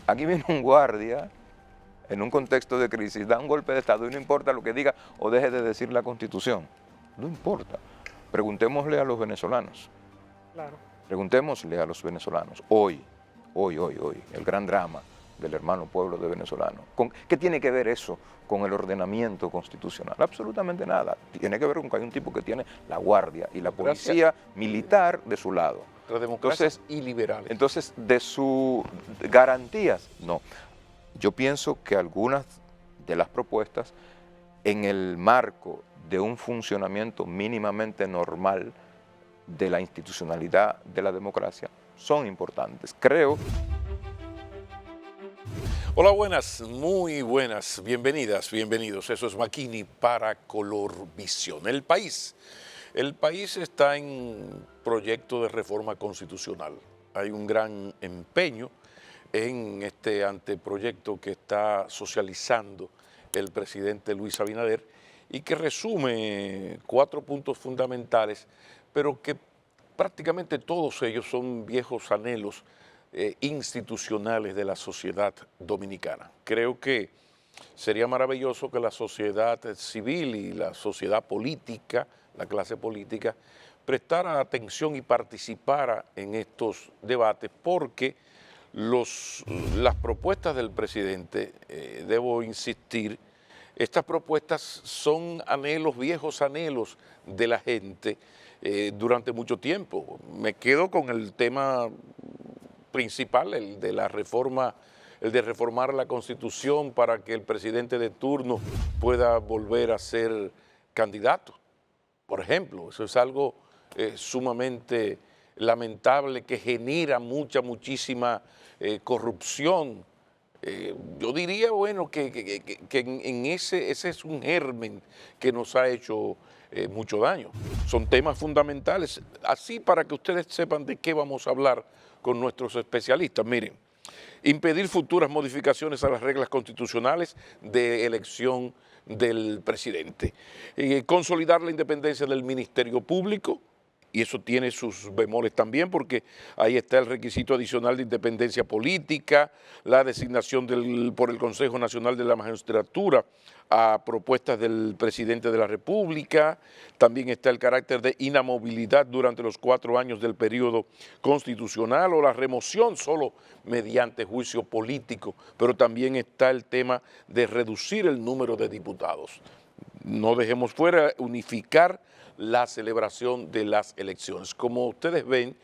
Aquí viene un guardia en un contexto de crisis, da un golpe de Estado y no importa lo que diga o deje de decir la Constitución. No importa. Preguntémosle a los venezolanos. Claro. Preguntémosle a los venezolanos. Hoy, el gran drama del hermano pueblo de venezolano. ¿Qué tiene que ver eso con el ordenamiento constitucional? Absolutamente nada. Tiene que ver con que hay un tipo que tiene la guardia y la policía militar de su lado. Las democracias y liberales. Entonces, de sus garantías, no. Yo pienso que algunas de las propuestas, en el marco de un funcionamiento mínimamente normal de la institucionalidad de la democracia, son importantes. Creo. Hola, buenas, muy buenas, bienvenidas, bienvenidos. Eso es Makini para Colorvisión. El país está en proyecto de reforma constitucional. Hay un gran empeño en este anteproyecto que está socializando el presidente Luis Abinader y que resume 4 puntos fundamentales, pero que prácticamente todos ellos son viejos anhelos institucionales de la sociedad dominicana. Creo que sería maravilloso que la sociedad civil y la sociedad política, la clase política, prestara atención y participara en estos debates, porque las propuestas del presidente, debo insistir, estas propuestas son anhelos, viejos anhelos de la gente durante mucho tiempo. Me quedo con el tema principal, el de la reforma, el de reformar la Constitución para que el presidente de turno pueda volver a ser candidato. Por ejemplo, eso es algo sumamente lamentable que genera muchísima corrupción. Yo diría, bueno, que ese es un germen que nos ha hecho mucho daño. Son temas fundamentales, así para que ustedes sepan de qué vamos a hablar con nuestros especialistas. Miren, impedir futuras modificaciones a las reglas constitucionales de elección del presidente, consolidar la independencia del Ministerio Público, y eso tiene sus bemoles también, porque ahí está el requisito adicional de independencia política, la designación por el Consejo Nacional de la Magistratura a propuestas del presidente de la República, también está el carácter de inamovilidad durante los 4 años del periodo constitucional o la remoción solo mediante juicio político, pero también está el tema de reducir el número de diputados. No dejemos fuera unificar la celebración de las elecciones. Como ustedes ven,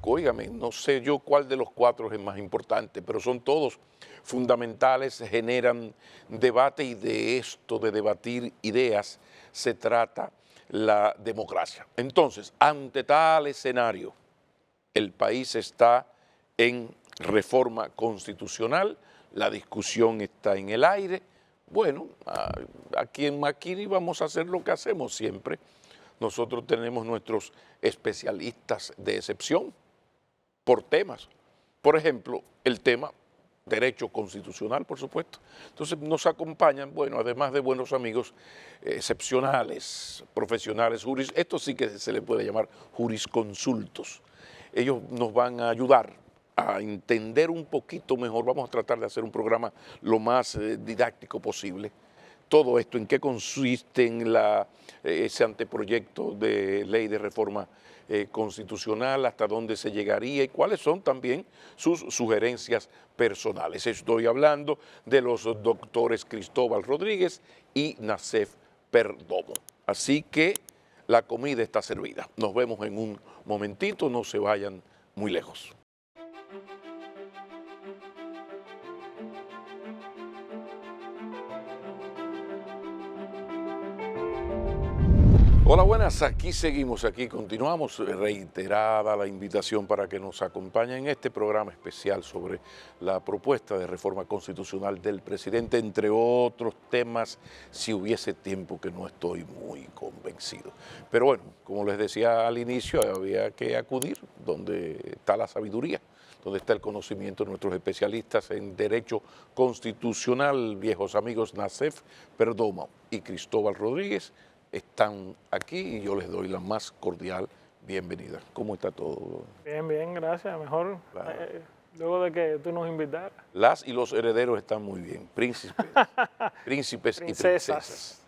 óigame, no sé yo cuál de los 4 es más importante, pero son todos fundamentales, generan debate, y de esto, de debatir ideas, se trata la democracia. Entonces, ante tal escenario, el país está en reforma constitucional, la discusión está en el aire. Bueno, aquí en Makini vamos a hacer lo que hacemos siempre. Nosotros tenemos nuestros especialistas de excepción por temas. Por ejemplo, el tema derecho constitucional, por supuesto. Entonces nos acompañan, bueno, además de buenos amigos excepcionales, profesionales, esto sí que se le puede llamar jurisconsultos. Ellos nos van a ayudar a entender un poquito mejor. Vamos a tratar de hacer un programa lo más didáctico posible. Todo esto, en qué consiste en ese anteproyecto de ley de reforma constitucional, hasta dónde se llegaría y cuáles son también sus sugerencias personales. Estoy hablando de los doctores Cristóbal Rodríguez y Nacef Perdomo. Así que la comida está servida. Nos vemos en un momentito, no se vayan muy lejos. Hola, buenas, aquí seguimos, aquí continuamos. Reiterada la invitación para que nos acompañen en este programa especial sobre la propuesta de reforma constitucional del presidente, entre otros temas, si hubiese tiempo, que no estoy muy convencido. Pero bueno, como les decía al inicio, había que acudir donde está la sabiduría, donde está el conocimiento de nuestros especialistas en Derecho Constitucional, viejos amigos Nacef Perdomo y Cristóbal Rodríguez. Están aquí y yo les doy la más cordial bienvenida. ¿Cómo está todo? Bien, bien, gracias. Mejor Claro. Luego de que tú nos invitaras. Las y los herederos están muy bien, príncipes, príncipes y princesas.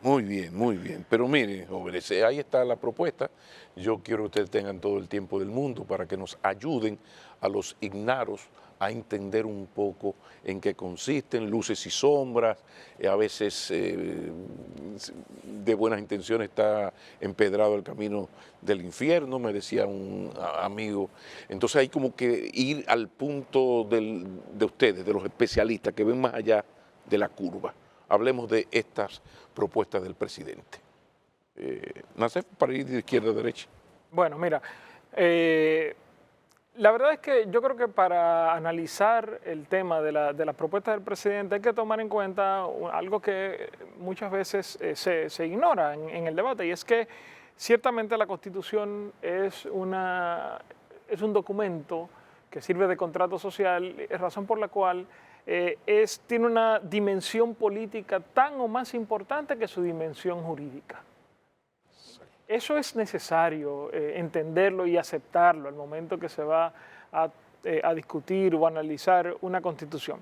Muy bien, muy bien. Pero miren, jóvenes, ahí está la propuesta. Yo quiero que ustedes tengan todo el tiempo del mundo para que nos ayuden a los ignaros a entender un poco en qué consisten, luces y sombras. A veces de buenas intenciones está empedrado el camino del infierno, me decía un amigo. Entonces hay como que ir al punto de ustedes, de los especialistas que ven más allá de la curva. Hablemos de estas propuestas del presidente. Nacef, para ir de izquierda a derecha. Bueno, mira, la verdad es que yo creo que para analizar el tema de la propuesta del presidente hay que tomar en cuenta algo que muchas veces se ignora en el debate, y es que ciertamente la Constitución es un documento que sirve de contrato social, razón por la cual tiene una dimensión política tan o más importante que su dimensión jurídica. Eso es necesario entenderlo y aceptarlo al momento que se va a discutir o analizar una constitución.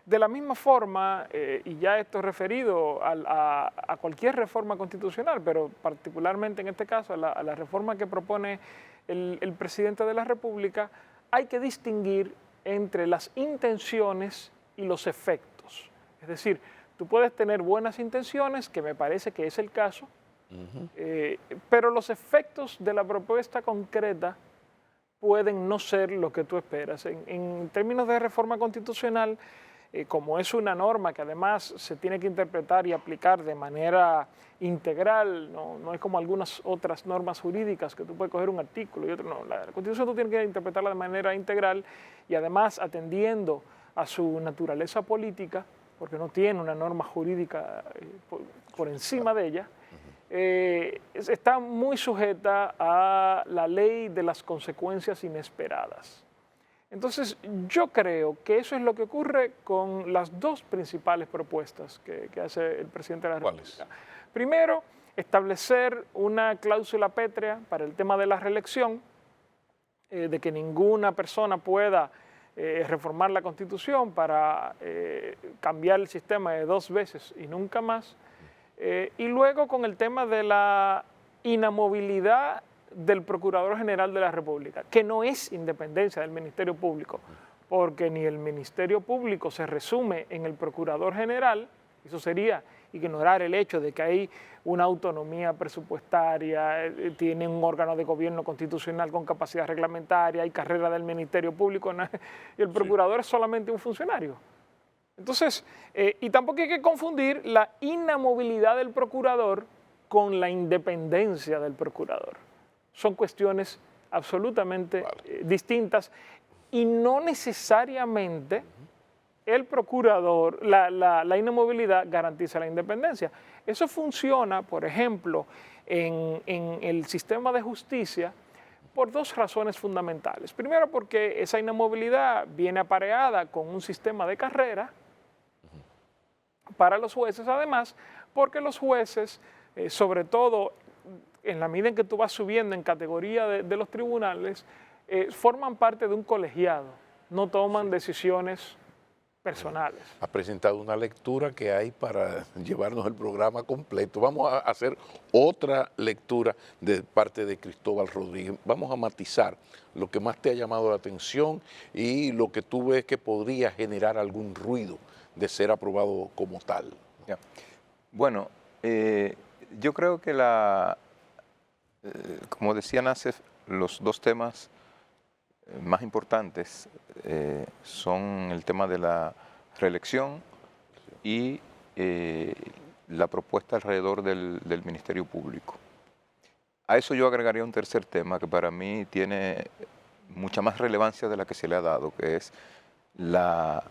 De la misma forma, y ya esto es referido a cualquier reforma constitucional, pero particularmente en este caso a la reforma que propone el presidente de la República, hay que distinguir entre las intenciones y los efectos. Es decir, tú puedes tener buenas intenciones, que me parece que es el caso, pero los efectos de la propuesta concreta pueden no ser lo que tú esperas. En términos de reforma constitucional, como es una norma que además se tiene que interpretar y aplicar de manera integral, no es como algunas otras normas jurídicas que tú puedes coger un artículo y otro no. La Constitución tú tienes que interpretarla de manera integral y además atendiendo a su naturaleza política, porque no tiene una norma jurídica por encima de ella. Está muy sujeta a la ley de las consecuencias inesperadas. Entonces, yo creo que eso es lo que ocurre con las dos principales propuestas que hace el presidente de la República. Primero, establecer una cláusula pétrea para el tema de la reelección, de que ninguna persona pueda reformar la Constitución para cambiar el sistema de 2 veces y nunca más. Y luego con el tema de la inamovilidad del Procurador General de la República, que no es independencia del Ministerio Público, porque ni el Ministerio Público se resume en el Procurador General, eso sería ignorar el hecho de que hay una autonomía presupuestaria, tiene un órgano de gobierno constitucional con capacidad reglamentaria, hay carrera del Ministerio Público, y el Procurador es solamente un funcionario. Entonces, y tampoco hay que confundir la inamovilidad del procurador con la independencia del procurador. Son cuestiones absolutamente distintas y no necesariamente el procurador, la inamovilidad garantiza la independencia. Eso funciona, por ejemplo, en el sistema de justicia por 2 razones fundamentales. Primero, porque esa inamovilidad viene apareada con un sistema de carrera para los jueces, además, porque los jueces, sobre todo en la medida en que tú vas subiendo en categoría de los tribunales, forman parte de un colegiado, no toman decisiones personales. Ha presentado una lectura que hay para llevarnos el programa completo. Vamos a hacer otra lectura de parte de Cristóbal Rodríguez. Vamos a matizar lo que más te ha llamado la atención y lo que tú ves que podría generar algún ruido de ser aprobado como tal. Bueno, yo creo que como decía Nacef, los 2 temas más importantes son el tema de la reelección y la propuesta alrededor del Ministerio Público. A eso yo agregaría un tercer tema que para mí tiene mucha más relevancia de la que se le ha dado, que es la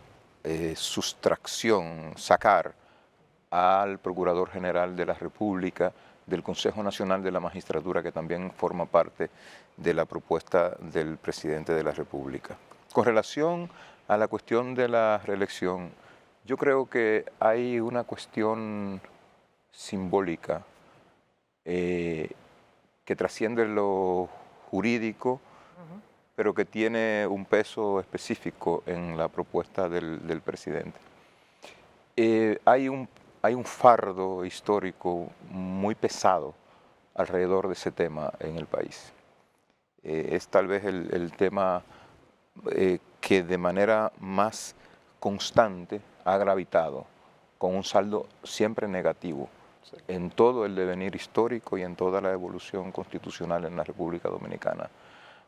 sustracción, sacar al Procurador General de la República del Consejo Nacional de la Magistratura, que también forma parte de la propuesta del presidente de la República. Con relación a la cuestión de la reelección, yo creo que hay una cuestión simbólica que trasciende lo jurídico, pero que tiene un peso específico en la propuesta del presidente. Hay un fardo histórico muy pesado alrededor de ese tema en el país. Es tal vez el tema que de manera más constante ha gravitado, con un saldo siempre negativo en todo el devenir histórico y en toda la evolución constitucional en la República Dominicana.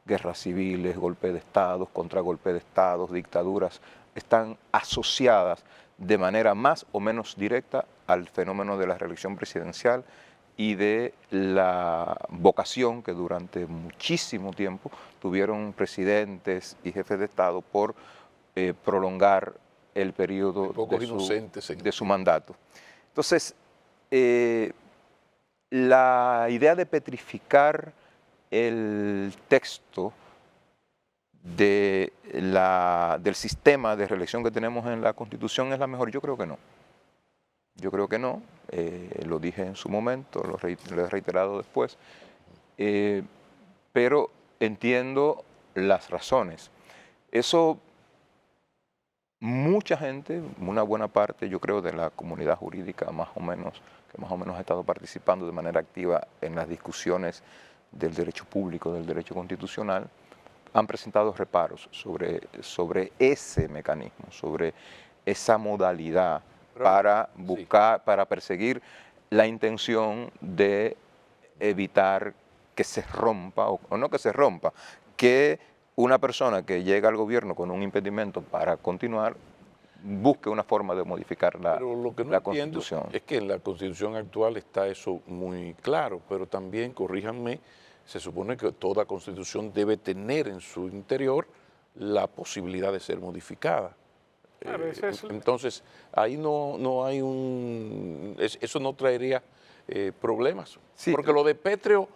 Guerras civiles, golpes de estados, contragolpes de estados, dictaduras, están asociadas de manera más o menos directa al fenómeno de la reelección presidencial y de la vocación que durante muchísimo tiempo tuvieron presidentes y jefes de Estado por prolongar el periodo de su mandato. Entonces, la idea de petrificar el texto del sistema de reelección que tenemos en la Constitución es la mejor. Yo creo que no. Yo creo que no. Lo dije en su momento, lo he reiterado después. Pero entiendo las razones. Eso, mucha gente, una buena parte, yo creo, de la comunidad jurídica que más o menos ha estado participando de manera activa en las discusiones del derecho público, del derecho constitucional, han presentado reparos sobre ese mecanismo, sobre esa modalidad para buscar, para perseguir la intención de evitar que se rompa, o no que se rompa, que una persona que llega al gobierno con un impedimento para continuar busque una forma de modificar la Constitución. Pero lo que no entiendo es que en la Constitución actual está eso muy claro, pero también, corríjanme, se supone que toda Constitución debe tener en su interior la posibilidad de ser modificada. Claro, entonces, ahí no hay eso no traería problemas. Sí. Porque lo de pétreo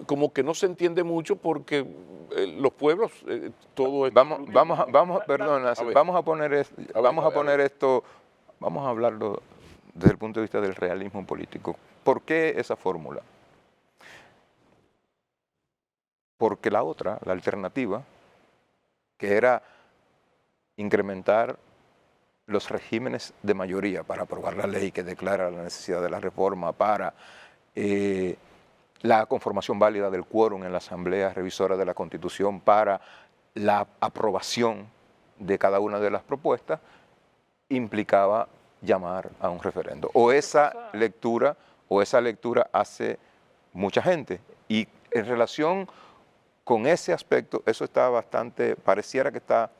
como que no se entiende mucho porque los pueblos, todo esto... Vamos a hablarlo desde el punto de vista del realismo político. ¿Por qué esa fórmula? Porque la otra, la alternativa, que era incrementar los regímenes de mayoría para aprobar la ley que declara la necesidad de la reforma, para la conformación válida del quórum en la Asamblea Revisora de la Constitución, para la aprobación de cada una de las propuestas, implicaba llamar a un referendo. O esa lectura hace mucha gente. Y en relación con ese aspecto, eso está pareciera que está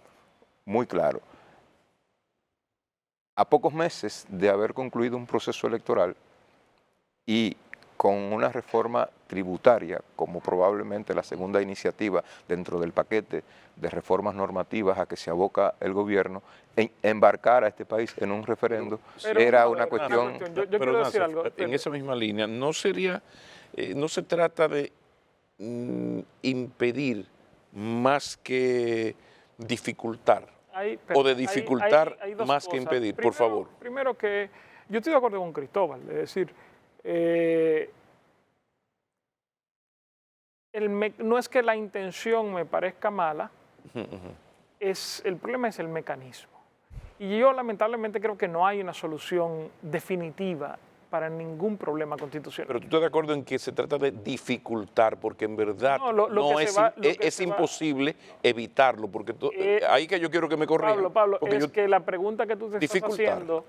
muy claro. A pocos meses de haber concluido un proceso electoral y con una reforma tributaria, como probablemente la segunda iniciativa dentro del paquete de reformas normativas a que se aboca el gobierno, embarcar a este país en un referendo era una cuestión... Yo quiero decir algo. En esa misma línea, no se trata de impedir más que dificultar, o de dificultar hay más que impedir, primero, por favor. Primero que yo estoy de acuerdo con Cristóbal, es decir, no es que la intención me parezca mala, el problema es el mecanismo. Y yo lamentablemente creo que no hay una solución definitiva para ningún problema constitucional. Pero tú estás de acuerdo en que se trata de dificultar, porque en verdad es imposible evitarlo, porque ahí que yo quiero que me corrijan. Pablo, que la pregunta que tú te estás haciendo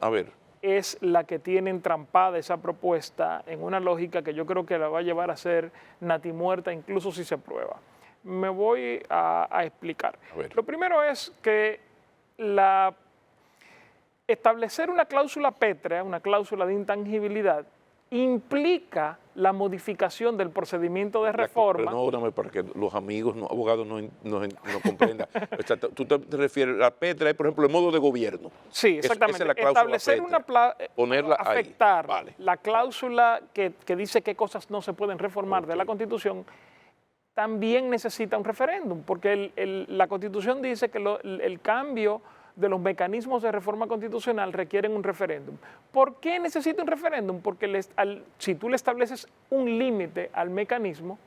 es la que tiene entrampada esa propuesta en una lógica que yo creo que la va a llevar a ser natimuerta incluso si se aprueba. Me voy a explicar. Lo primero es que establecer una cláusula pétrea, una cláusula de intangibilidad, implica la modificación del procedimiento de reforma. Perdóname para que los amigos abogados no comprendan. Tú te refieres a la pétrea, por ejemplo, el modo de gobierno. Sí, exactamente. Esa es la cláusula establecer ponerla afectar ahí. La cláusula que dice qué cosas no se pueden reformar de la Constitución, también necesita un referéndum, porque la Constitución dice que el cambio de los mecanismos de reforma constitucional requieren un referéndum. ¿Por qué necesita un referéndum? Porque si tú le estableces un límite al mecanismo,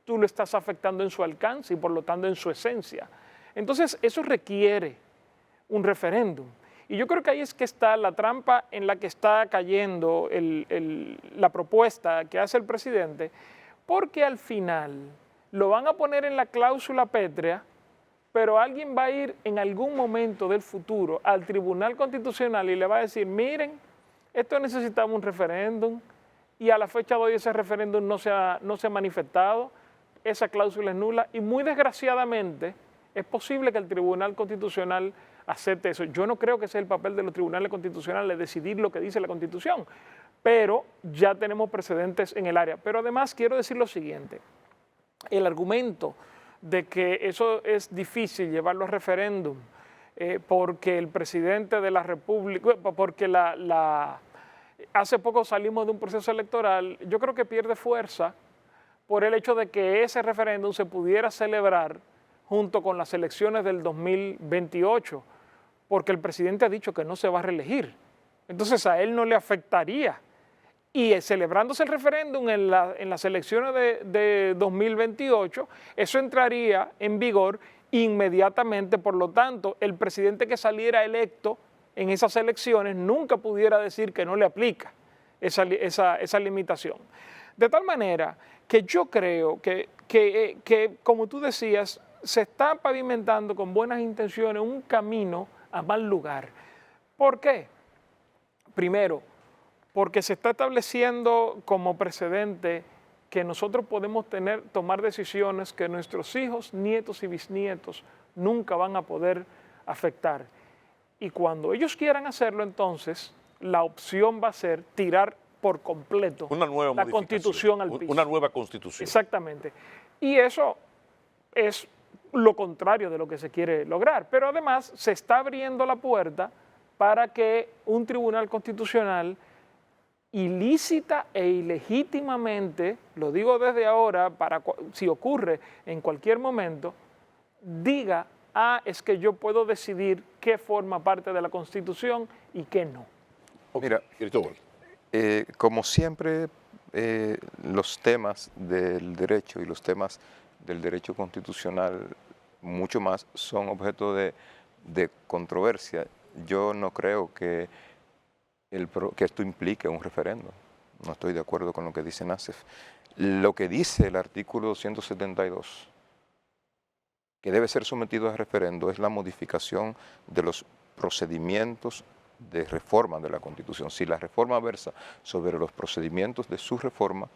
tú lo estás afectando en su alcance y por lo tanto en su esencia. Entonces, eso requiere un referéndum. Y yo creo que ahí es que está la trampa en la que está cayendo la propuesta que hace el presidente, porque al final lo van a poner en la cláusula pétrea, pero alguien va a ir en algún momento del futuro al Tribunal Constitucional y le va a decir, miren, esto necesitaba un referéndum y a la fecha de hoy ese referéndum no se ha manifestado, esa cláusula es nula y muy desgraciadamente es posible que el Tribunal Constitucional acepte eso. Yo no creo que sea el papel de los tribunales constitucionales decidir lo que dice la Constitución, pero ya tenemos precedentes en el área. Pero además quiero decir lo siguiente, el argumento de que eso es difícil llevarlo a referéndum porque el presidente de la República, porque hace poco salimos de un proceso electoral, yo creo que pierde fuerza por el hecho de que ese referéndum se pudiera celebrar junto con las elecciones del 2028, porque el presidente ha dicho que no se va a reelegir. Entonces a él no le afectaría. Y celebrándose el referéndum en las elecciones de 2028, eso entraría en vigor inmediatamente. Por lo tanto, el presidente que saliera electo en esas elecciones nunca pudiera decir que no le aplica esa limitación. De tal manera que yo creo que, como tú decías, se está pavimentando con buenas intenciones un camino a mal lugar. ¿Por qué? Primero, porque se está estableciendo como precedente que nosotros podemos tomar decisiones que nuestros hijos, nietos y bisnietos nunca van a poder afectar. Y cuando ellos quieran hacerlo, entonces, la opción va a ser tirar por completo la Constitución al piso. Una nueva Constitución. Exactamente. Y eso es lo contrario de lo que se quiere lograr. Pero además se está abriendo la puerta para que un tribunal constitucional ilícita e ilegítimamente, lo digo desde ahora, si ocurre en cualquier momento, diga, es que yo puedo decidir qué forma parte de la Constitución y qué no. Mira, Cristóbal. Como siempre, los temas del derecho y los temas del derecho constitucional, mucho más, son objeto de controversia. Yo no creo que esto implique un referéndum. No estoy de acuerdo con lo que dice Nassef. Lo que dice el artículo 272, que debe ser sometido a referendo, es la modificación de los procedimientos de reforma de la Constitución. Si la reforma versa sobre los procedimientos de su reforma,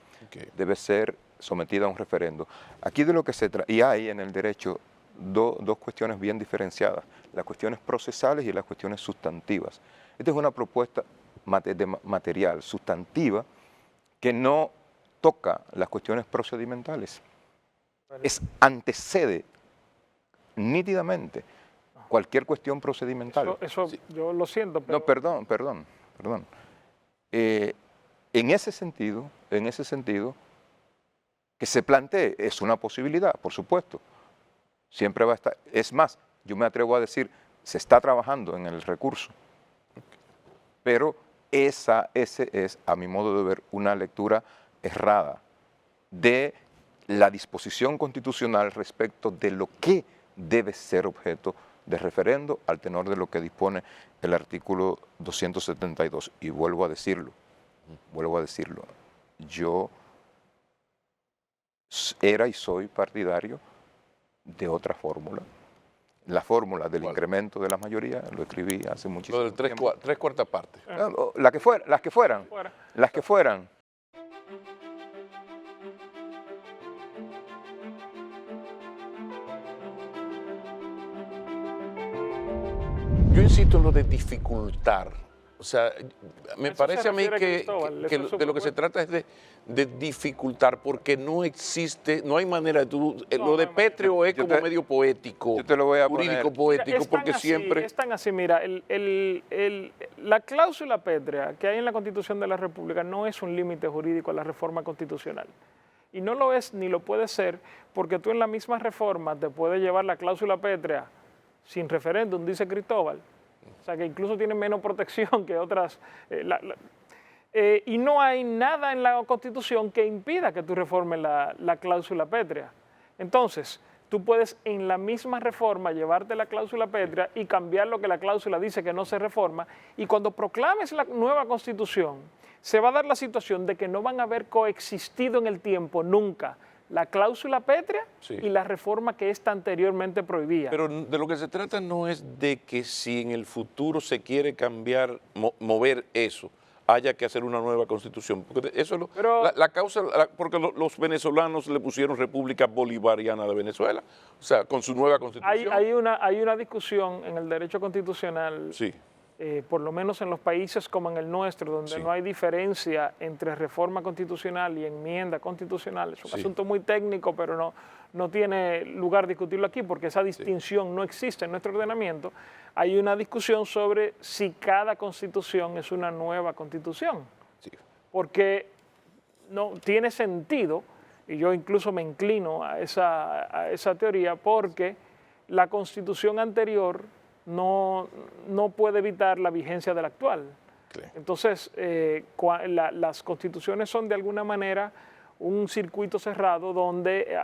debe ser sometida a un referendo. Aquí de lo que se trata, y hay en el derecho dos cuestiones bien diferenciadas, las cuestiones procesales y las cuestiones sustantivas. Esta es una propuesta material, sustantiva, que no toca las cuestiones procedimentales. Antecede nítidamente cualquier cuestión procedimental. Eso sí. Yo lo siento, pero... No, perdón. En ese sentido, que se plantee es una posibilidad, por supuesto. Siempre va a estar. Es más, yo me atrevo a decir, se está trabajando en el recurso. Pero ese es, a mi modo de ver, una lectura errada de la disposición constitucional respecto de lo que debe ser objeto de referendo al tenor de lo que dispone el artículo 272. Y vuelvo a decirlo, yo era y soy partidario de otra fórmula. La fórmula del incremento de la mayoría, lo escribí hace muchísimo tiempo. Tres cuartas partes. Las que fueran. Yo insisto en lo de dificultar. O sea, me Eso parece se a mí refiere, que Cristóbal, de lo que se trata es de dificultar, porque no existe, no hay manera de tú. Lo de pétreo es como medio poético, yo te lo voy a jurídico poner. poético, Mira, porque siempre. Es tan así, mira, la cláusula pétrea que hay en la Constitución de la República no es un límite jurídico a la reforma constitucional. Y no lo es ni lo puede ser, porque tú en la misma reforma te puedes llevar la cláusula pétrea sin referéndum, dice Cristóbal. O sea, que incluso tiene menos protección que otras. y no hay nada en la Constitución que impida que tú reformes la cláusula pétrea. Entonces, tú puedes en la misma reforma llevarte la cláusula pétrea y cambiar lo que la cláusula dice que no se reforma, y cuando proclames la nueva Constitución, se va a dar la situación de que no van a haber coexistido en el tiempo nunca la cláusula pétrea y la reforma que esta anteriormente prohibía. Pero de lo que se trata no es de que si en el futuro se quiere cambiar, mover eso, haya que hacer una nueva constitución. Porque eso es la causa, porque los venezolanos le pusieron República Bolivariana de Venezuela, o sea, con su nueva constitución. Hay una discusión en el derecho constitucional. Sí. Por lo menos en los países como en el nuestro, donde no hay diferencia entre reforma constitucional y enmienda constitucional. Es un asunto muy técnico, pero no tiene lugar discutirlo aquí porque esa distinción no existe en nuestro ordenamiento. Hay una discusión sobre si cada constitución es una nueva constitución. Porque no tiene sentido, y yo incluso me inclino a esa teoría, porque la constitución anterior no puede evitar la vigencia de la actual. Entonces, las constituciones son de alguna manera un circuito cerrado donde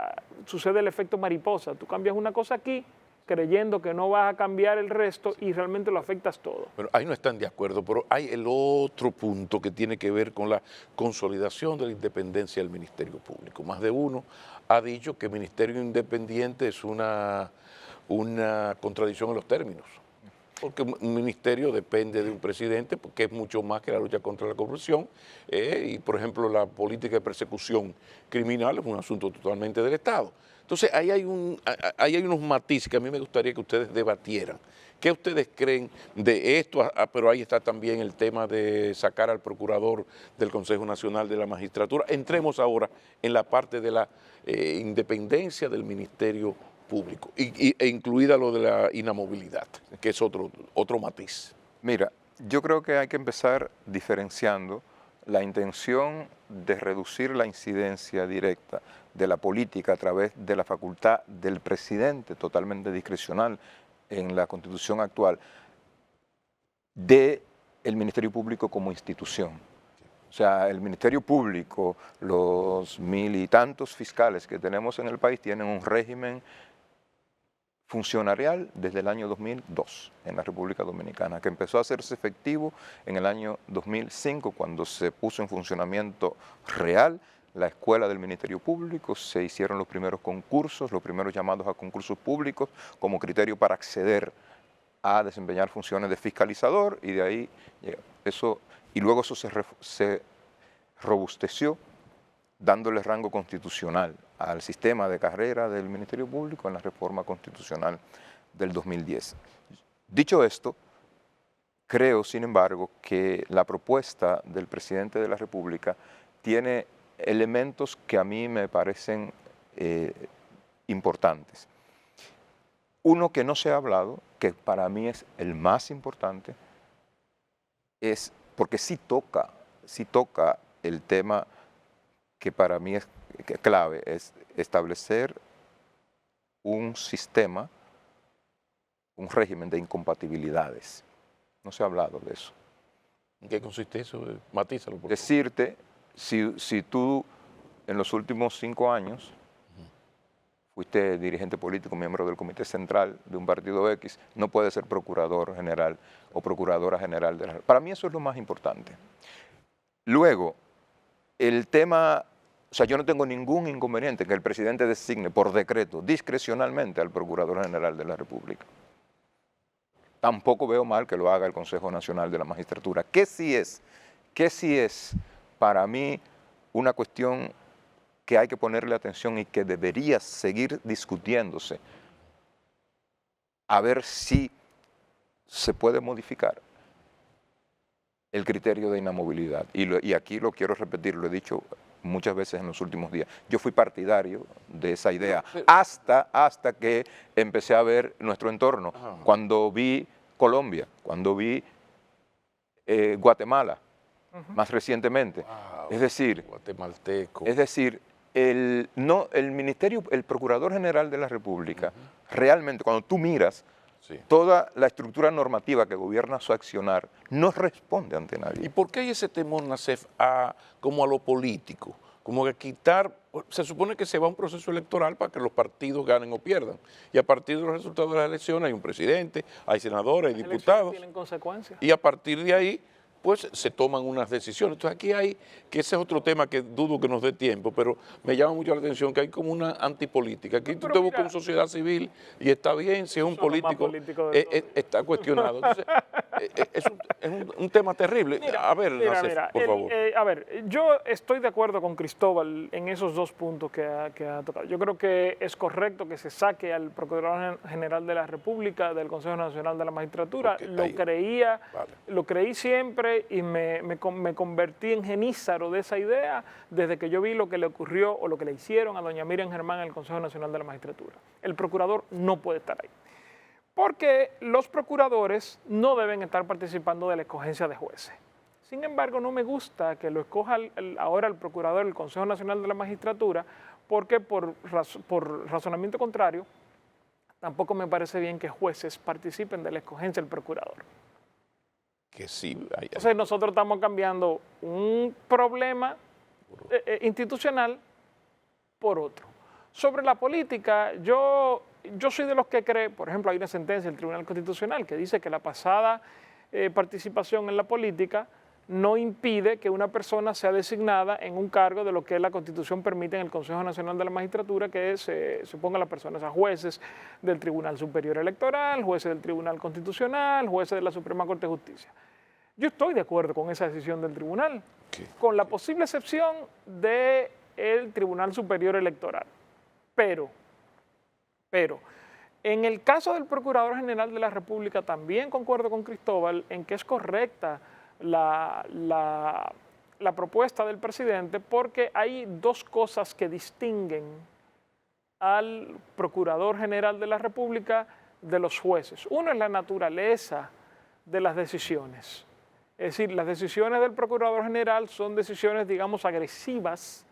sucede el efecto mariposa. Tú cambias una cosa aquí creyendo que no vas a cambiar el resto y realmente lo afectas todo. Pero ahí no están de acuerdo, pero hay el otro punto que tiene que ver con la consolidación de la independencia del Ministerio Público. Más de uno ha dicho que el Ministerio Independiente es una contradicción en los términos, porque un ministerio depende de un presidente, porque es mucho más que la lucha contra la corrupción, y por ejemplo la política de persecución criminal es un asunto totalmente del Estado. Entonces ahí hay unos matices que a mí me gustaría que ustedes debatieran. ¿Qué ustedes creen de esto? Pero ahí está también el tema de sacar al procurador del Consejo Nacional de la Magistratura. Entremos ahora en la parte de la independencia del Ministerio Público, e incluida lo de la inamovilidad, que es otro matiz. Mira, yo creo que hay que empezar diferenciando la intención de reducir la incidencia directa de la política a través de la facultad del presidente, totalmente discrecional en la Constitución actual, del Ministerio Público como institución. O sea, el Ministerio Público, los 1000 y tantos fiscales que tenemos en el país tienen un régimen funcionarial desde el año 2002 en la República Dominicana, que empezó a hacerse efectivo en el año 2005, cuando se puso en funcionamiento real la escuela del Ministerio Público, se hicieron los primeros concursos, los primeros llamados a concursos públicos como criterio para acceder a desempeñar funciones de fiscalizador, y de ahí eso, y luego eso se robusteció dándole rango constitucional al sistema de carrera del Ministerio Público en la reforma constitucional del 2010. Dicho esto, creo, sin embargo, que la propuesta del presidente de la República tiene elementos que a mí me parecen importantes. Uno que no se ha hablado, que para mí es el más importante, es porque sí toca el tema que para mí es clave, es establecer un sistema, un régimen de incompatibilidades. No se ha hablado de eso. ¿En qué consiste eso? Matízalo, por favor. Decirte, si tú en los últimos 5 años fuiste dirigente político, miembro del comité central de un partido X, no puedes ser procurador general o procuradora general de la República. Para mí eso es lo más importante. Luego, el tema, o sea, yo no tengo ningún inconveniente que el presidente designe por decreto, discrecionalmente, al Procurador General de la República. Tampoco veo mal que lo haga el Consejo Nacional de la Magistratura. ¿Qué sí es para mí una cuestión que hay que ponerle atención y que debería seguir discutiéndose? A ver si se puede modificar el criterio de inamovilidad. Y aquí lo quiero repetir, lo he dicho muchas veces en los últimos días. Yo fui partidario de esa idea hasta que empecé a ver nuestro entorno. Cuando vi Colombia, cuando vi Guatemala, más recientemente. Es decir, guatemalteco. Es decir, el Procurador General de la República, realmente cuando tú miras Sí. Toda la estructura normativa que gobierna su accionar no responde ante ¿Y nadie. por qué hay ese temor, Nacef, como a lo político? Como que quitar, se supone que se va a un proceso electoral para que los partidos ganen o pierdan. Y a partir de los resultados de las elecciones hay un presidente, hay senadores, hay Las elecciones diputados. tienen consecuencias. Y a partir de ahí, pues se toman unas decisiones. Entonces aquí hay, que ese es otro tema que dudo que nos dé tiempo, pero me llama mucho la atención que hay como una antipolítica. Aquí tú Pero te mira, buscas una sociedad civil y está bien, si es un Eso es lo más político, político de todo. está cuestionado. Entonces, es un tema terrible. A ver, Nacef, por favor. A ver, yo estoy de acuerdo con Cristóbal en esos dos puntos que ha tocado. Yo creo que es correcto que se saque al Procurador General de la República del Consejo Nacional de la Magistratura. Ok, Lo ahí. creía, Vale. lo creí siempre y me convertí en genízaro de esa idea desde que yo vi lo que le ocurrió o lo que le hicieron a doña Miriam Germán en el Consejo Nacional de la Magistratura. El procurador no puede estar ahí. Porque los procuradores no deben estar participando de la escogencia de jueces. Sin embargo, no me gusta que lo escoja ahora el procurador del Consejo Nacional de la Magistratura, porque por razonamiento contrario, tampoco me parece bien que jueces participen de la escogencia del procurador. Que sí, Entonces nosotros estamos cambiando un problema institucional por otro. Sobre la política, yo soy de los que cree, por ejemplo, hay una sentencia del Tribunal Constitucional que dice que la pasada participación en la política no impide que una persona sea designada en un cargo de lo que la Constitución permite en el Consejo Nacional de la Magistratura, que se pongan las personas a jueces del Tribunal Superior Electoral, jueces del Tribunal Constitucional, jueces de la Suprema Corte de Justicia. Yo estoy de acuerdo con esa decisión del tribunal, con la posible excepción del Tribunal Superior Electoral. Pero, en el caso del Procurador General de la República también concuerdo con Cristóbal en que es correcta la propuesta del presidente, porque hay dos cosas que distinguen al Procurador General de la República de los jueces. Uno es la naturaleza de las decisiones. Es decir, las decisiones del Procurador General son decisiones, digamos, agresivas,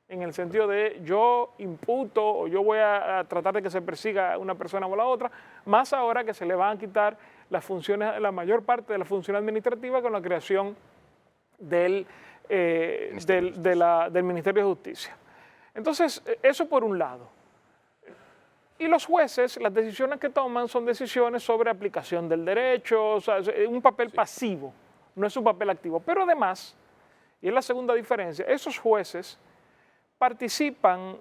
en el sentido de yo imputo o yo voy a tratar de que se persiga a una persona o a la otra, más ahora que se le van a quitar las funciones, la mayor parte de la función administrativa con la creación del Ministerio de Justicia. Entonces, eso por un lado. Y los jueces, las decisiones que toman son decisiones sobre aplicación del derecho, o sea, un papel pasivo, no es un papel activo. Pero además, y es la segunda diferencia, esos jueces participan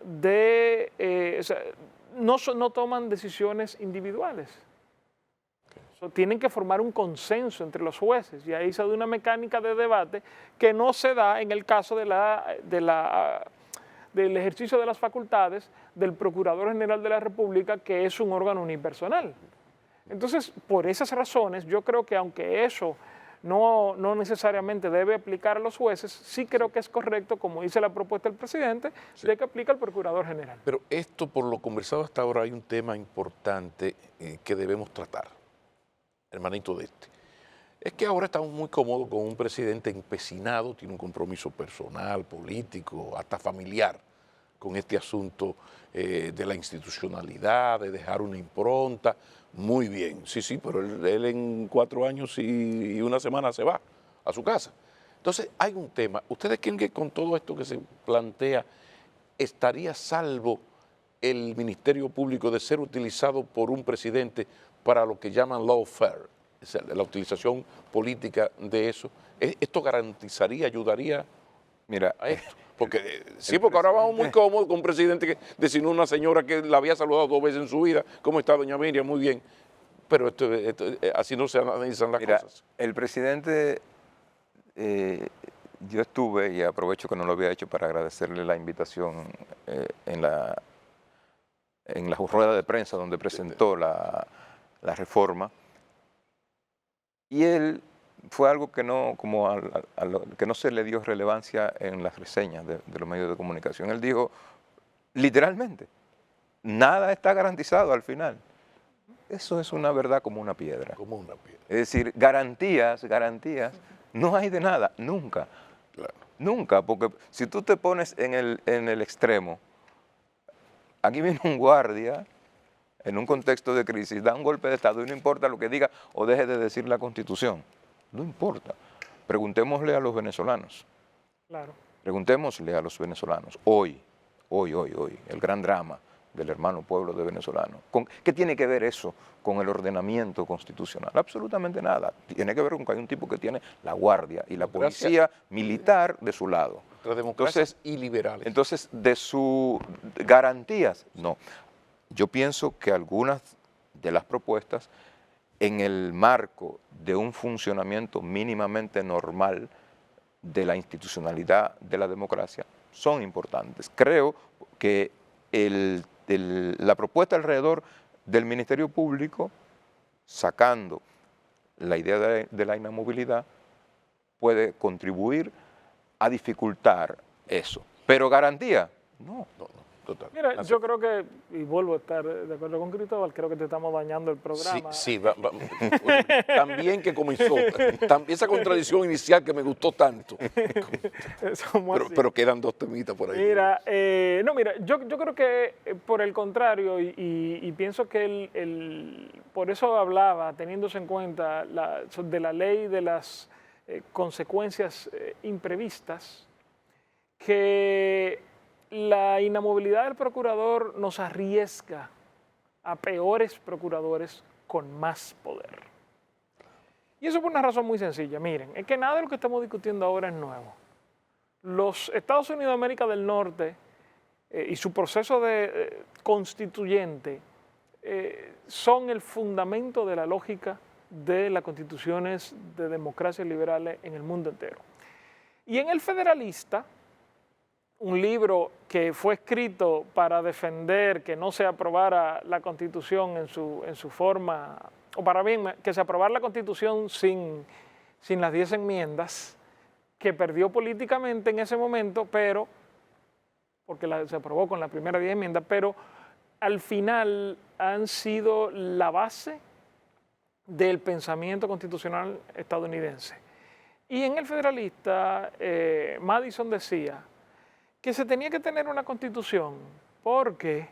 no toman decisiones individuales. Tienen que formar un consenso entre los jueces y ahí se da una mecánica de debate que no se da en el caso del ejercicio de las facultades del Procurador General de la República, que es un órgano unipersonal. Entonces, por esas razones, yo creo que aunque eso no necesariamente debe aplicar a los jueces, sí creo que es correcto, como dice la propuesta del presidente, de que aplique al Procurador General. Pero esto, por lo conversado hasta ahora, hay un tema importante que debemos tratar, hermanito de este. Es que ahora estamos muy cómodos con un presidente empecinado, tiene un compromiso personal, político, hasta familiar, con este asunto de la institucionalidad, de dejar una impronta. Muy bien, sí, pero él en 4 años y una semana se va a su casa. Entonces, hay un tema. ¿Ustedes creen que con todo esto que se plantea, estaría salvo el Ministerio Público de ser utilizado por un presidente para lo que llaman lawfare, o sea, la utilización política de eso? ¿Esto garantizaría, ayudaría a esto? Porque porque ahora vamos muy cómodos con un presidente que designó una señora que la había saludado 2 veces en su vida. ¿Cómo está, doña Miriam? Muy bien. Pero así no se analizan las cosas. El presidente, yo estuve, y aprovecho que no lo había hecho para agradecerle la invitación en la rueda de prensa donde presentó la reforma, y él fue algo que no, que no se le dio relevancia en las reseñas de los medios de comunicación. Él dijo, literalmente, nada está garantizado al final. Eso es una verdad como una piedra. Como una piedra. Es decir, garantías, no hay de nada, nunca. Claro. Nunca, porque si tú te pones en el extremo, aquí viene un guardia, en un contexto de crisis, da un golpe de Estado y no importa lo que diga o deje de decir la Constitución. No importa. Preguntémosle a los venezolanos. Claro. Preguntémosle a los venezolanos. Hoy, el gran drama del hermano pueblo de venezolano. ¿Qué tiene que ver eso con el ordenamiento constitucional? Absolutamente nada. Tiene que ver con que hay un tipo que tiene la guardia y la policía militar de su lado. Entre democracias y liberales. Entonces, de sus garantías, no. Yo pienso que algunas de las propuestas, en el marco de un funcionamiento mínimamente normal de la institucionalidad de la democracia, son importantes. Creo que la propuesta alrededor del Ministerio Público, sacando la idea de la inamovilidad, puede contribuir a dificultar eso. Pero garantía, no. Total. Mira, yo creo que, y vuelvo a estar de acuerdo con Cristóbal, creo que te estamos dañando el programa. Sí, también que comenzó, esa contradicción inicial que me gustó tanto. Pero quedan dos temitas por ahí. Mira, yo creo que por el contrario, y pienso que por eso hablaba, teniéndose en cuenta de la ley de las consecuencias imprevistas, que la inamovilidad del procurador nos arriesga a peores procuradores con más poder. Y eso por una razón muy sencilla. Miren, es que nada de lo que estamos discutiendo ahora es nuevo. Los Estados Unidos de América del Norte y su proceso de constituyente son el fundamento de la lógica de las constituciones de democracias liberales en el mundo entero. Y en el Federalista, un libro que fue escrito para defender que no se aprobara la Constitución en su forma, o para bien, que se aprobara la Constitución sin las 10 enmiendas, que perdió políticamente en ese momento, pero, porque se aprobó con la primera 10 enmiendas, pero al final han sido la base del pensamiento constitucional estadounidense. Y en el Federalista, Madison decía que se tenía que tener una constitución porque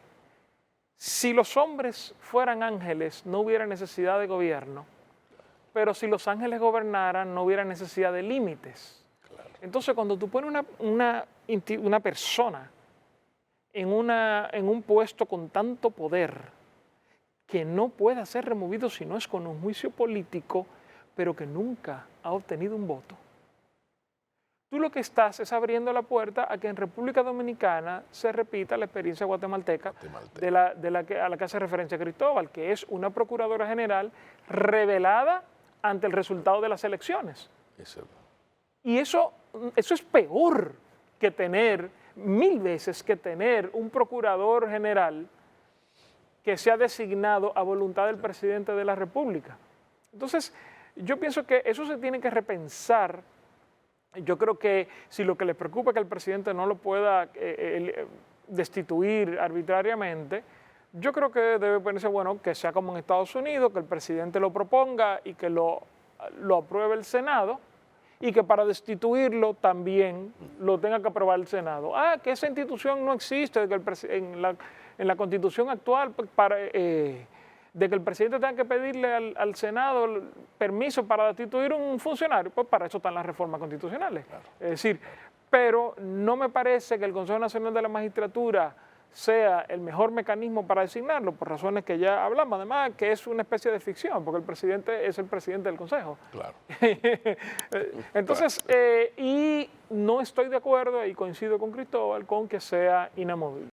si los hombres fueran ángeles no hubiera necesidad de gobierno, pero si los ángeles gobernaran no hubiera necesidad de límites. Claro. Entonces cuando tú pones una persona en un puesto con tanto poder que no pueda ser removido si no es con un juicio político, pero que nunca ha obtenido un voto, tú lo que estás es abriendo la puerta a que en República Dominicana se repita la experiencia guatemalteca a la que hace referencia Cristóbal, que es una procuradora general revelada ante el resultado de las elecciones. Y eso es peor que tener, 1000 veces que tener un procurador general que sea designado a voluntad del presidente de la República. Entonces, yo pienso que eso se tiene que repensar. Yo creo que si lo que les preocupa es que el presidente no lo pueda destituir arbitrariamente, yo creo que debe ponerse, bueno, que sea como en Estados Unidos, que el presidente lo proponga y que lo apruebe el Senado, y que para destituirlo también lo tenga que aprobar el Senado. Que esa institución no existe, en la Constitución actual, de que el presidente tenga que pedirle al Senado permiso para destituir un funcionario, pues para eso están las reformas constitucionales. Claro. Es decir, pero no me parece que el Consejo Nacional de la Magistratura sea el mejor mecanismo para designarlo, por razones que ya hablamos, además que es una especie de ficción, porque el presidente es el presidente del Consejo. Claro. Entonces, y no estoy de acuerdo, y coincido con Cristóbal, con que sea inamovible.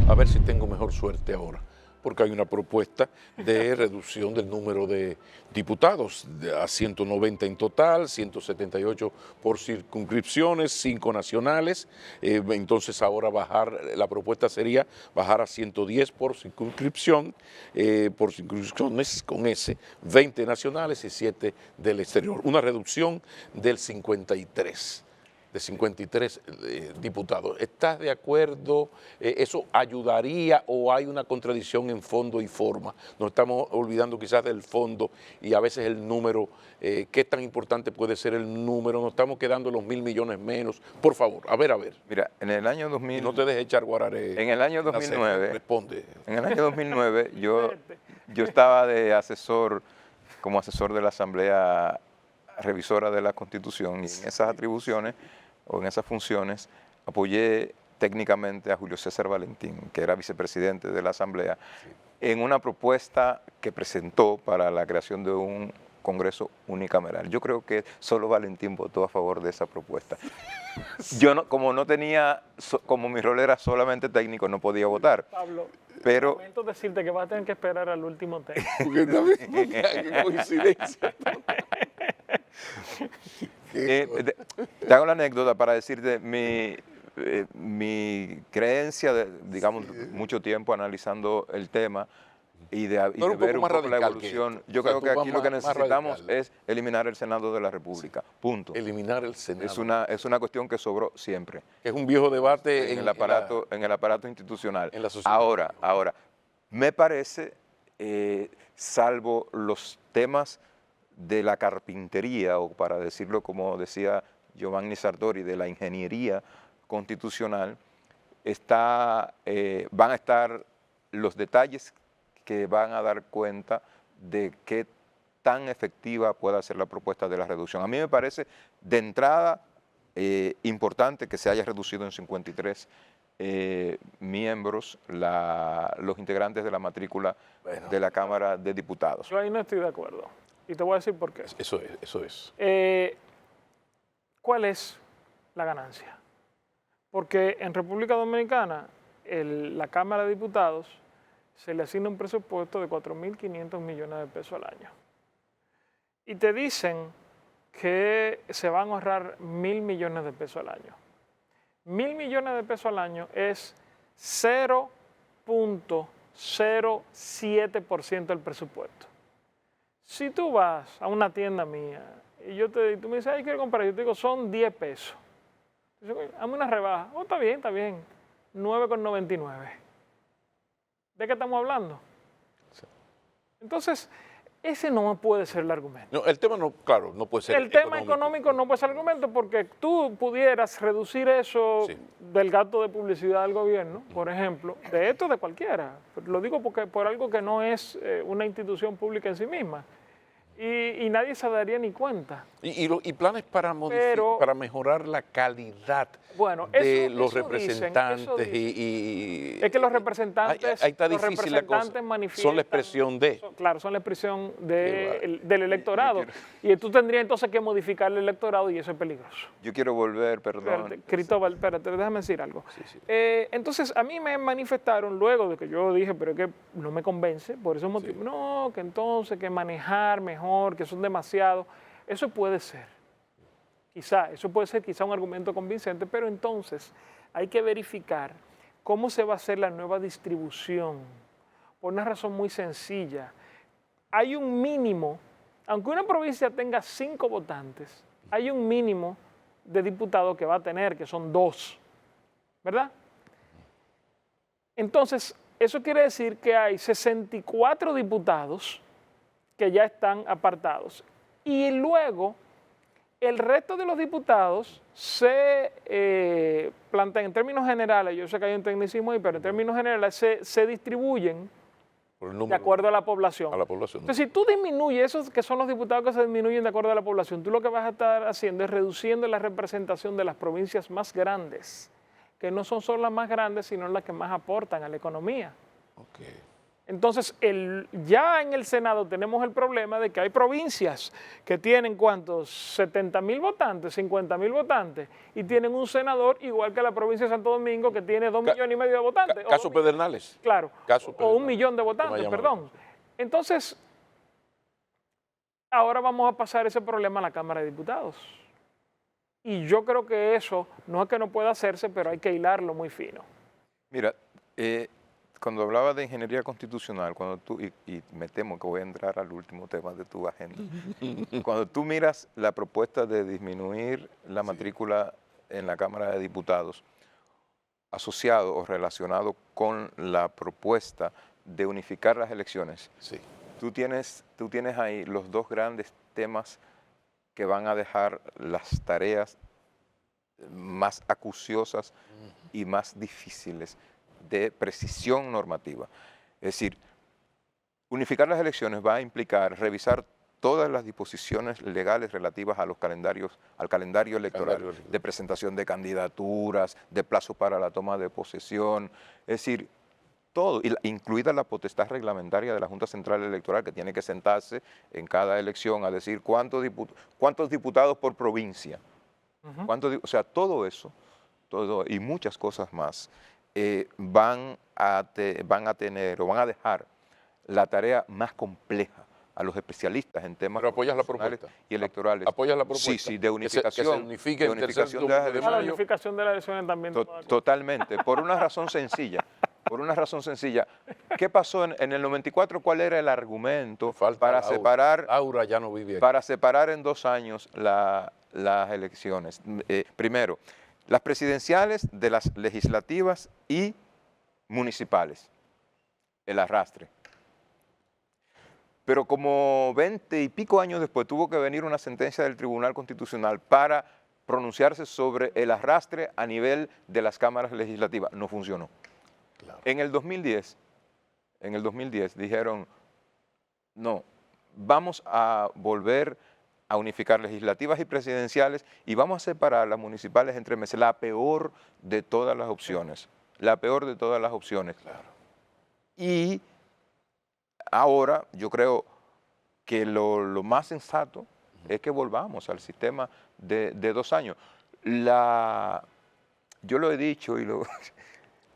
A ver si tengo mejor suerte ahora, porque hay una propuesta de reducción del número de diputados a 190 en total, 178 por circunscripciones, 5 nacionales. Entonces ahora la propuesta sería bajar a 110 por circunscripciones con 20 nacionales y 7 del exterior. Una reducción del 53%. de 53 diputados. ¿Estás de acuerdo? ¿Eso ayudaría o hay una contradicción en fondo y forma? Nos estamos olvidando quizás del fondo y a veces el número. ¿Qué tan importante puede ser el número? Nos estamos quedando los 1.000 millones menos. Por favor, a ver. Mira, en el año 2000... Y no te dejes echar guararé. En el año 2009... Responde. En el año 2009 yo estaba como asesor de la Asamblea Revisora de la Constitución, y en esas atribuciones o en esas funciones apoyé técnicamente a Julio César Valentín, que era vicepresidente de la Asamblea, en una propuesta que presentó para la creación de un Congreso unicameral. Yo creo que solo Valentín votó a favor de esa propuesta. Yo no, como no tenía, como mi rol era solamente técnico, no podía votar. Pablo, pero lamento decirte que vas a tener que esperar al último tema. Porque también, qué coincidencia. Te hago la anécdota para decirte mi creencia, digamos, mucho tiempo analizando el tema y de ver un poco la evolución. Yo creo que aquí lo que necesitamos es eliminar el Senado de la República, punto. Eliminar el Senado. Es una cuestión que sobró siempre. Es un viejo debate en el aparato institucional. En la sociedad. Ahora, me parece, salvo los temas de la carpintería, o para decirlo como decía Giovanni Sartori, de la ingeniería constitucional, van a estar los detalles que van a dar cuenta de qué tan efectiva pueda ser la propuesta de la reducción. A mí me parece, de entrada, importante que se haya reducido en 53 miembros los integrantes de la matrícula de la Cámara de Diputados. Yo ahí no estoy de acuerdo. Y te voy a decir por qué. Eso es. ¿Cuál es la ganancia? Porque en República Dominicana, la Cámara de Diputados se le asigna un presupuesto de 4.500 millones de pesos al año. Y te dicen que se van a ahorrar 1.000 millones de pesos al año. 1.000 millones de pesos al año es 0.07% del presupuesto. Si tú vas a una tienda mía y tú me dices, ay, quiero comprar, yo te digo, son 10 pesos. Dice, hazme una rebaja. Oh, está bien, 9,99. ¿De qué estamos hablando? Sí. Entonces, ese no puede ser el argumento. No, el tema no, claro, no puede ser el tema económico no puede ser el argumento, porque tú pudieras reducir eso del gasto de publicidad del gobierno, por ejemplo, de esto de cualquiera. Lo digo porque por algo que no es una institución pública en sí misma. Y nadie se daría ni cuenta. Y planes para mejorar la calidad de los representantes. Es que los representantes, ahí está difícil la cosa. Son la expresión de. Claro, son la expresión del electorado. Y tú tendrías entonces que modificar el electorado y eso es peligroso. Yo quiero volver, perdón. Cristóbal, espérate, déjame decir algo. Sí. Entonces, a mí me manifestaron luego de que yo dije, pero es que no me convence, por esos motivos. Sí. No, que entonces, que manejar mejor, que son demasiado. Eso puede ser. Eso puede ser quizá un argumento convincente, pero entonces hay que verificar cómo se va a hacer la nueva distribución. Por una razón muy sencilla. Hay un mínimo, aunque una provincia tenga 5 votantes, hay un mínimo de diputados que va a tener, que son 2, ¿verdad? Entonces, eso quiere decir que hay 64 diputados que ya están apartados. Y luego, el resto de los diputados se plantean en términos generales, yo sé que hay un tecnicismo ahí, pero en términos generales se distribuyen de acuerdo a la población. Entonces, si tú disminuyes, esos que son los diputados que se disminuyen de acuerdo a la población, tú lo que vas a estar haciendo es reduciendo la representación de las provincias más grandes, que no son solo las más grandes, sino las que más aportan a la economía. Okay. Entonces, ya en el Senado tenemos el problema de que hay provincias que tienen, ¿cuántos? 70.000 votantes, 50.000 votantes, y tienen un senador igual que la provincia de Santo Domingo, que tiene 2,5 millones de votantes. Caso Pedernales. Claro, o 1 millón de votantes, perdón. Entonces, ahora vamos a pasar ese problema a la Cámara de Diputados. Y yo creo que eso no es que no pueda hacerse, pero hay que hilarlo muy fino. Mira, cuando hablaba de ingeniería constitucional, y me temo que voy a entrar al último tema de tu agenda, cuando tú miras la propuesta de disminuir la matrícula en la Cámara de Diputados asociado o relacionado con la propuesta de unificar las elecciones. Sí. Tú tienes ahí los dos grandes temas que van a dejar las tareas más acuciosas y más difíciles de precisión normativa. Es decir, unificar las elecciones va a implicar revisar todas las disposiciones legales relativas a los al calendario electoral, de presentación de candidaturas, de plazo para la toma de posesión, es decir, todo, incluida la potestad reglamentaria de la Junta Central Electoral, que tiene que sentarse en cada elección a decir cuántos diputados por provincia, o sea, todo eso, y muchas cosas más, van a tener o van a dejar la tarea más compleja a los especialistas en temas ¿Pero apoyas la propuesta y electorales. ¿Apoyas la propuesta? Sí, sí, de unificación. Que se unifique el tercer domingo de mayo. La unificación de las elecciones también. Totalmente, por una razón sencilla. Por una razón sencilla. ¿Qué pasó en el 94? ¿Cuál era el argumento para separar? Laura ya no vive aquí. Para separar en 2 años las elecciones. Primero, las presidenciales de las legislativas y municipales. El arrastre. Pero como 20 y pico años después tuvo que venir una sentencia del Tribunal Constitucional para pronunciarse sobre el arrastre a nivel de las cámaras legislativas. No funcionó. Claro. En el 2010 dijeron, no, vamos a volver a unificar legislativas y presidenciales y vamos a separar las municipales entre meses. La peor de todas las opciones. La peor de todas las opciones. Claro. Y ahora yo creo que lo más sensato es que volvamos al sistema de 2 años. Yo lo he dicho y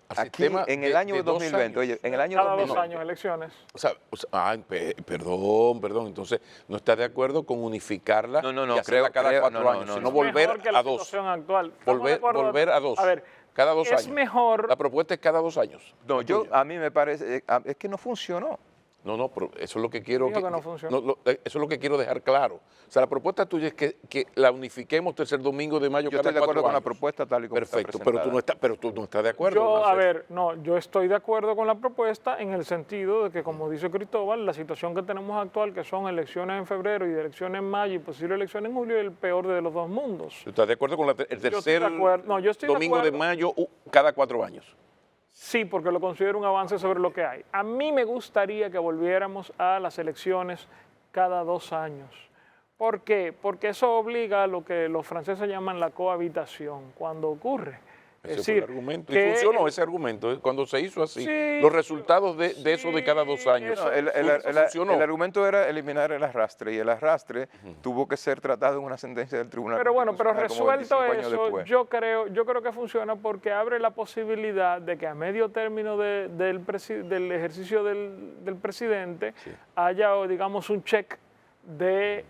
aquí en el año 2020, oye, en el año cada 2020. 2 años elecciones. Perdón, entonces no está de acuerdo con unificarla y hacerla cada 4 años, sino volver a 2. Volver a 2. A ver, cada 2 años. Es mejor. La propuesta es cada 2 años. No, a mí me parece, es que no funcionó. No, pero eso es lo que quiero. Dijo que no funciona. Eso es lo que quiero dejar claro. O sea, la propuesta tuya es que la unifiquemos tercer domingo de mayo Yo cada 4 años. estoy de acuerdo con la propuesta tal y como Perfecto, está pero tú no estás de acuerdo. Yo estoy de acuerdo con la propuesta en el sentido de que, como dice Cristóbal, la situación que tenemos actual, que son elecciones en febrero y elecciones en mayo y posible elección en julio, es el peor de los 2 mundos. ¿Tú estás de acuerdo con el tercer domingo de mayo cada 4 años? Sí, porque lo considero un avance sobre lo que hay. A mí me gustaría que volviéramos a las elecciones cada 2 años. ¿Por qué? Porque eso obliga a lo que los franceses llaman la cohabitación cuando ocurre. Ese fue el argumento. Y funcionó ese argumento. Cuando se hizo así, los resultados de eso de cada 2 años. El argumento era eliminar el arrastre y el arrastre tuvo que ser tratado en una sentencia del Tribunal. Pero bueno, pero resuelto eso, yo creo que funciona porque abre la posibilidad de que a medio término del ejercicio del presidente haya, digamos, un check del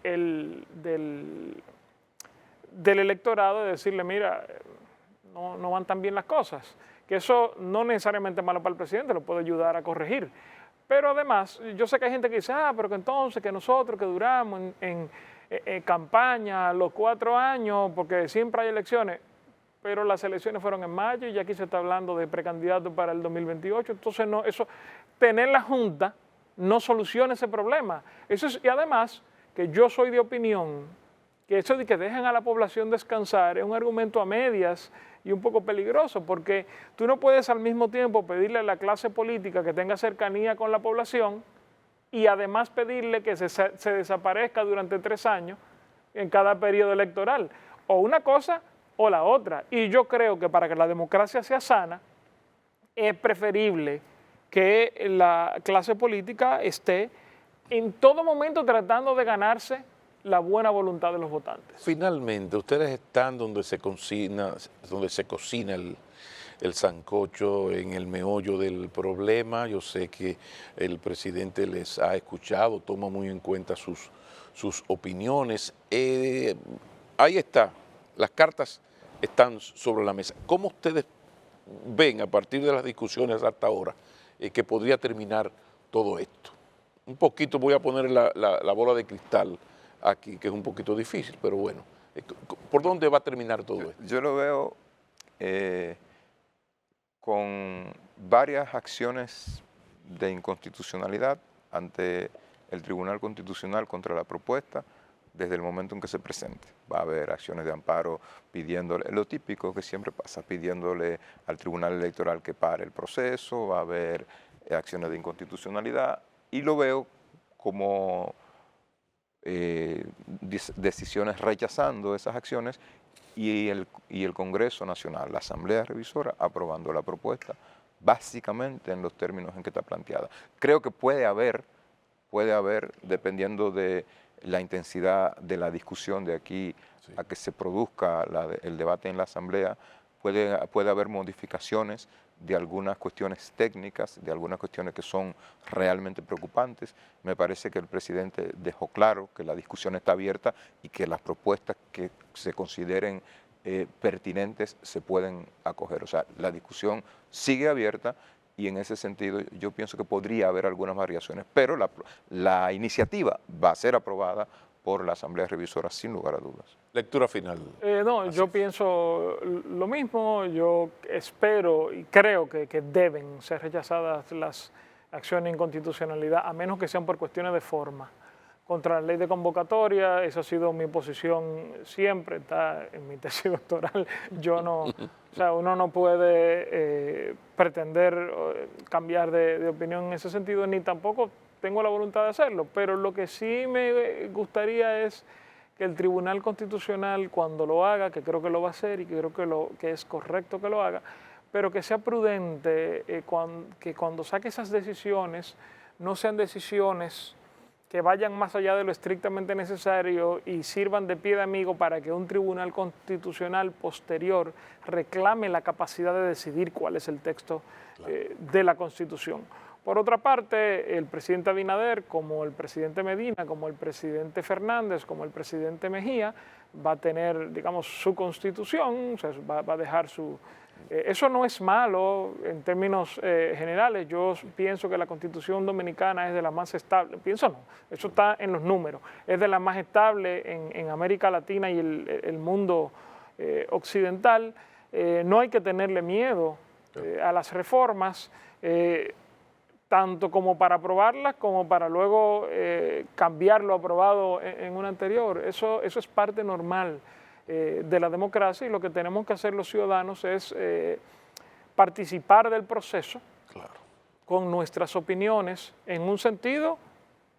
electorado de decirle, mira, no van tan bien las cosas. Que eso no necesariamente es malo para el presidente, lo puede ayudar a corregir. Pero además, yo sé que hay gente que dice, pero que entonces, que nosotros que duramos en campaña los 4 años, porque siempre hay elecciones, pero las elecciones fueron en mayo y aquí se está hablando de precandidatos para el 2028, entonces tener la Junta no soluciona ese problema. Y además, que yo soy de opinión que eso de que dejen a la población descansar es un argumento a medias y un poco peligroso, porque tú no puedes al mismo tiempo pedirle a la clase política que tenga cercanía con la población y además pedirle que se desaparezca durante 3 años en cada periodo electoral. O una cosa o la otra. Y yo creo que para que la democracia sea sana, es preferible que la clase política esté en todo momento tratando de ganarse la buena voluntad de los votantes. Finalmente, ustedes están donde se cocina el sancocho, en el meollo del problema. Yo sé que el presidente les ha escuchado, toma muy en cuenta sus opiniones. Ahí está, las cartas están sobre la mesa. ¿Cómo ustedes ven a partir de las discusiones hasta ahora que podría terminar todo esto? Un poquito voy a poner la bola de cristal aquí, que es un poquito difícil, pero bueno, ¿Por dónde va a terminar todo esto? Yo lo veo con varias acciones de inconstitucionalidad ante el Tribunal Constitucional contra la propuesta desde el momento en que se presente. Va a haber acciones de amparo pidiéndole, lo típico que siempre pasa, pidiéndole al Tribunal Electoral que pare el proceso, va a haber acciones de inconstitucionalidad y lo veo como decisiones rechazando esas acciones y el Congreso Nacional, la Asamblea Revisora, aprobando la propuesta básicamente en los términos en que está planteada. Creo que puede haber, dependiendo de la intensidad de la discusión de aquí a que se produzca el debate en la Asamblea, puede haber modificaciones de algunas cuestiones técnicas, de algunas cuestiones que son realmente preocupantes. Me parece que el presidente dejó claro que la discusión está abierta y que las propuestas que se consideren pertinentes se pueden acoger. O sea, la discusión sigue abierta y en ese sentido yo pienso que podría haber algunas variaciones, pero la iniciativa va a ser aprobada por la Asamblea Revisora sin lugar a dudas. Lectura final. No, yo pienso lo mismo. Yo espero y creo que deben ser rechazadas las acciones de inconstitucionalidad, a menos que sean por cuestiones de forma. Contra la ley de convocatoria, esa ha sido mi posición siempre, está en mi tesis doctoral. Yo no, o sea, uno no puede pretender cambiar de opinión en ese sentido, ni tampoco tengo la voluntad de hacerlo, pero lo que sí me gustaría es que el Tribunal Constitucional, cuando lo haga, que creo que lo va a hacer y que creo que es correcto que lo haga, pero que sea prudente, que cuando saque esas decisiones no sean decisiones que vayan más allá de lo estrictamente necesario y sirvan de pie de amigo para que un Tribunal Constitucional posterior reclame la capacidad de decidir cuál es el texto de la Constitución. Por otra parte, el presidente Abinader, como el presidente Medina, como el presidente Fernández, como el presidente Mejía, va a tener, digamos, su constitución, o sea, va a dejar su... eso no es malo en términos generales. Yo pienso que la Constitución dominicana es de las más estables. Pienso no, eso está en los números. Es de las más estables en América Latina y el mundo occidental. No hay que tenerle miedo a las reformas, tanto como para aprobarlas como para luego cambiar lo aprobado en una anterior. Eso es parte normal de la democracia y lo que tenemos que hacer los ciudadanos es participar del proceso con nuestras opiniones en un sentido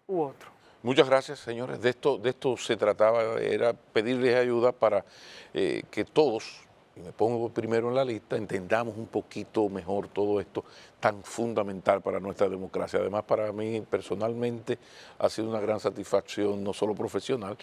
u otro. Muchas gracias, señores. De esto se trataba, era pedirles ayuda para que todos, y me pongo primero en la lista, entendamos un poquito mejor todo esto tan fundamental para nuestra democracia. Además, para mí personalmente ha sido una gran satisfacción, no solo profesional,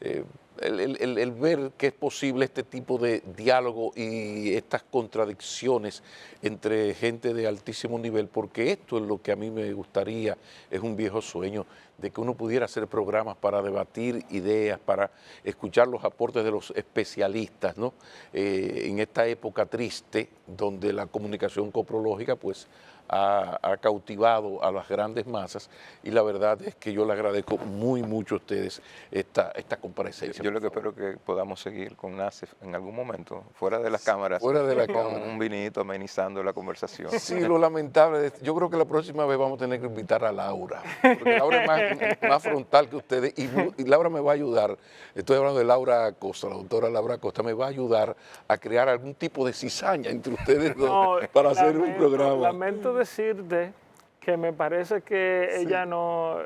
el ver que es posible este tipo de diálogo y estas contradicciones entre gente de altísimo nivel, porque esto es lo que a mí me gustaría, es un viejo sueño, de que uno pudiera hacer programas para debatir ideas, para escuchar los aportes de los especialistas, ¿no? En esta época triste, donde la comunicación coprológica, pues, ha cautivado a las grandes masas, y la verdad es que yo le agradezco muy mucho a ustedes esta comparecencia. Yo lo que espero que podamos seguir con NACEF en algún momento, fuera de las cámaras, fuera de la con cámara, un vinito amenizando la conversación. Sí, lo lamentable, yo creo que la próxima vez vamos a tener que invitar a Laura, porque Laura es más frontal que ustedes, y Laura me va a ayudar. Estoy hablando de Laura Acosta, la doctora Laura Acosta, me va a ayudar a crear algún tipo de cizaña entre ustedes dos para hacer un programa. Lamento decirte que me parece que ella no,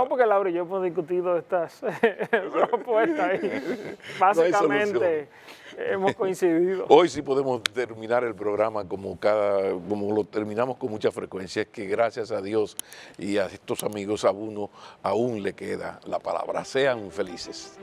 porque Laura y yo hemos discutido estas propuestas y básicamente hemos coincidido. Hoy sí podemos terminar el programa como lo terminamos con mucha frecuencia, es que gracias a Dios y a estos amigos a uno aún le queda la palabra. Sean felices.